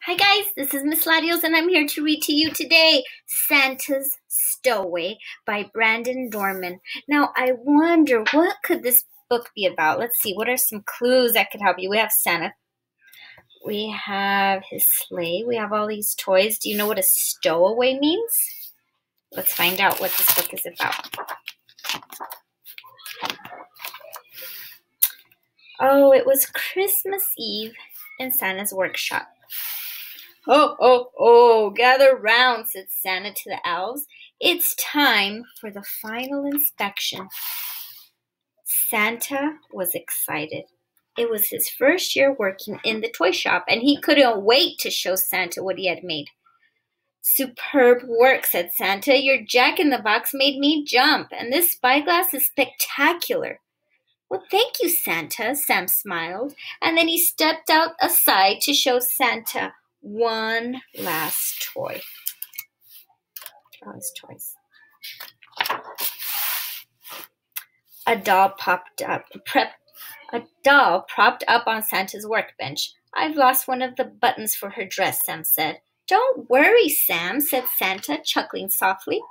Hi guys, this is Miss Latios and I'm here to read to you today Santa's Stowaway by Brandon Dorman. Now I wonder, what could this book be about? Let's see, what are some clues that could help you? We have Santa. We have his sleigh. We have all these toys. Do you know what a stowaway means? Let's find out what this book is about. Oh, it was Christmas Eve in Santa's workshop. "Oh, oh, oh, gather round," said Santa to the elves. "It's time for the final inspection." Santa was excited. It was his first year working in the toy shop, and he couldn't wait to show Santa what he had made. "Superb work," said Santa. "Your Jack-in-the-Box made me jump, and this spyglass is spectacular." "Well, thank you, Santa," Sam smiled, and then he stepped out aside to show Santa one last toy. All his toys. A doll propped up on Santa's workbench. "I've lost one of the buttons for her dress," Sam said. "Don't worry, Sam," said Santa, chuckling softly.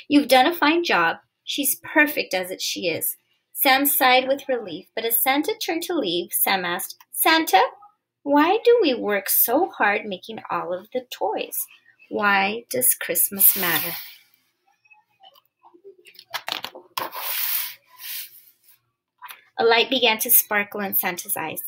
"You've done a fine job. She's perfect as she is." Sam sighed with relief, but as Santa turned to leave, Sam asked, "Santa, why do we work so hard making all of the toys? Why does Christmas matter?" A light began to sparkle in Santa's eyes.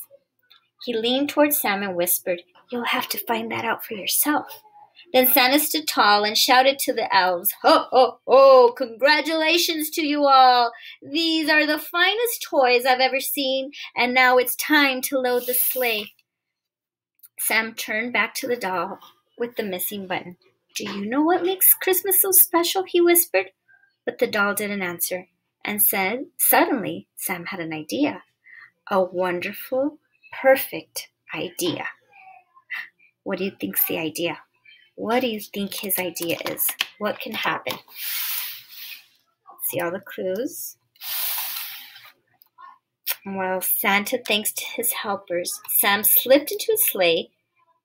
He leaned toward Sam and whispered, "You'll have to find that out for yourself." Then Santa stood tall and shouted to the elves, "Ho, ho, ho! Congratulations to you all! These are the finest toys I've ever seen, and now it's time to load the sleigh." Sam turned back to the doll with the missing button. "Do you know what makes Christmas so special?" he whispered. But the doll didn't answer, and suddenly Sam had an idea. A wonderful, perfect idea. What do you think's the idea? What do you think his idea is? What can happen? Let's see all the clues. While Santa thanked his helpers, Sam slipped into his sleigh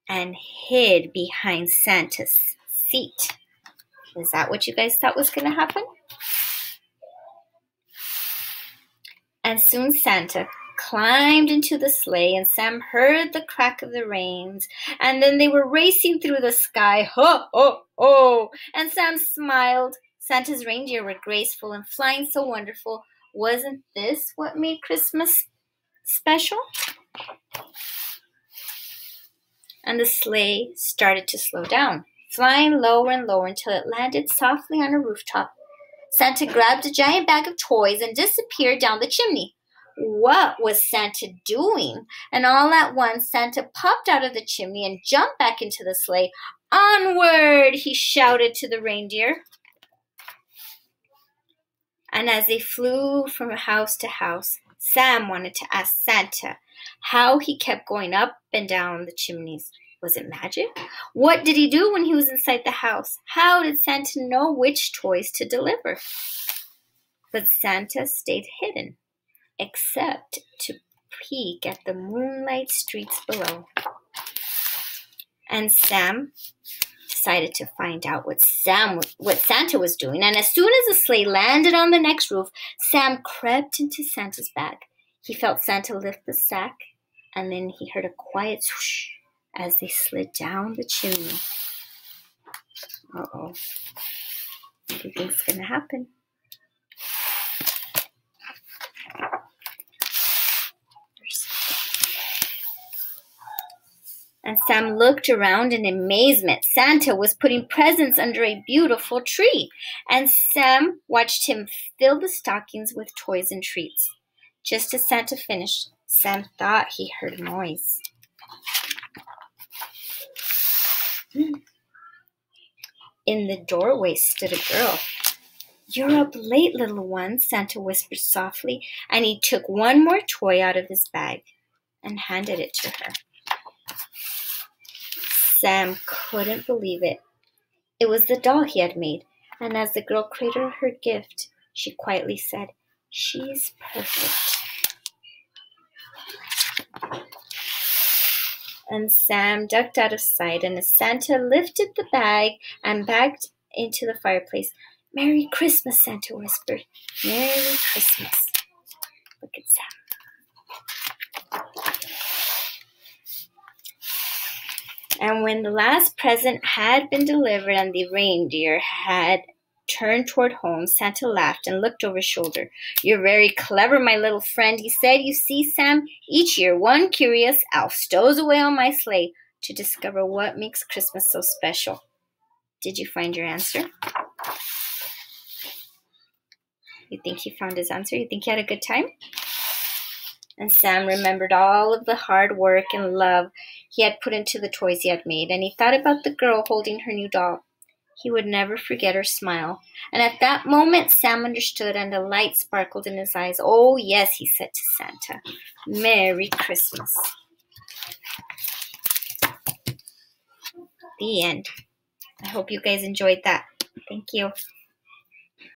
and hid behind Santa's seat. Is that what you guys thought was going to happen? And soon Santa climbed into the sleigh, and Sam heard the crack of the reins, and then they were racing through the sky. "Ho, ho, ho!" And Sam smiled. Santa's reindeer were graceful and flying so wonderful. Wasn't this what made Christmas special? And the sleigh started to slow down, flying lower and lower until it landed softly on a rooftop. Santa grabbed a giant bag of toys and disappeared down the chimney. What was Santa doing? And all at once, Santa popped out of the chimney and jumped back into the sleigh. "Onward!" he shouted to the reindeer. And as they flew from house to house, Sam wanted to ask Santa how he kept going up and down the chimneys. Was it magic? What did he do when he was inside the house? How did Santa know which toys to deliver? But Santa stayed hidden, except to peek at the moonlight streets below. And Sam decided to find out what Santa was doing. And as soon as the sleigh landed on the next roof, Sam crept into Santa's bag. He felt Santa lift the sack, and then he heard a quiet swoosh as they slid down the chimney. Uh-oh. What do you think's going to happen? And Sam looked around in amazement. Santa was putting presents under a beautiful tree, and Sam watched him fill the stockings with toys and treats. Just as Santa finished, Sam thought he heard a noise. In the doorway stood a girl. "You're up late, little one," Santa whispered softly, and he took one more toy out of his bag and handed it to her. Sam couldn't believe it. It was the doll he had made, and as the girl cradled her gift, she quietly said, "She's perfect." And Sam ducked out of sight, and as Santa lifted the bag and backed into the fireplace, "Merry Christmas," Santa whispered. "Merry Christmas." Look at Sam. And when the last present had been delivered and the reindeer had turned toward home, Santa laughed and looked over his shoulder. "You're very clever, my little friend," he said. "You see, Sam, each year one curious elf stows away on my sleigh to discover what makes Christmas so special." Did you find your answer? You think he found his answer? You think he had a good time? And Sam remembered all of the hard work and love he had put into the toys he had made, and he thought about the girl holding her new doll. He would never forget her smile. And at that moment, Sam understood, and a light sparkled in his eyes. "Oh, yes," he said to Santa. "Merry Christmas." The end. I hope you guys enjoyed that. Thank you.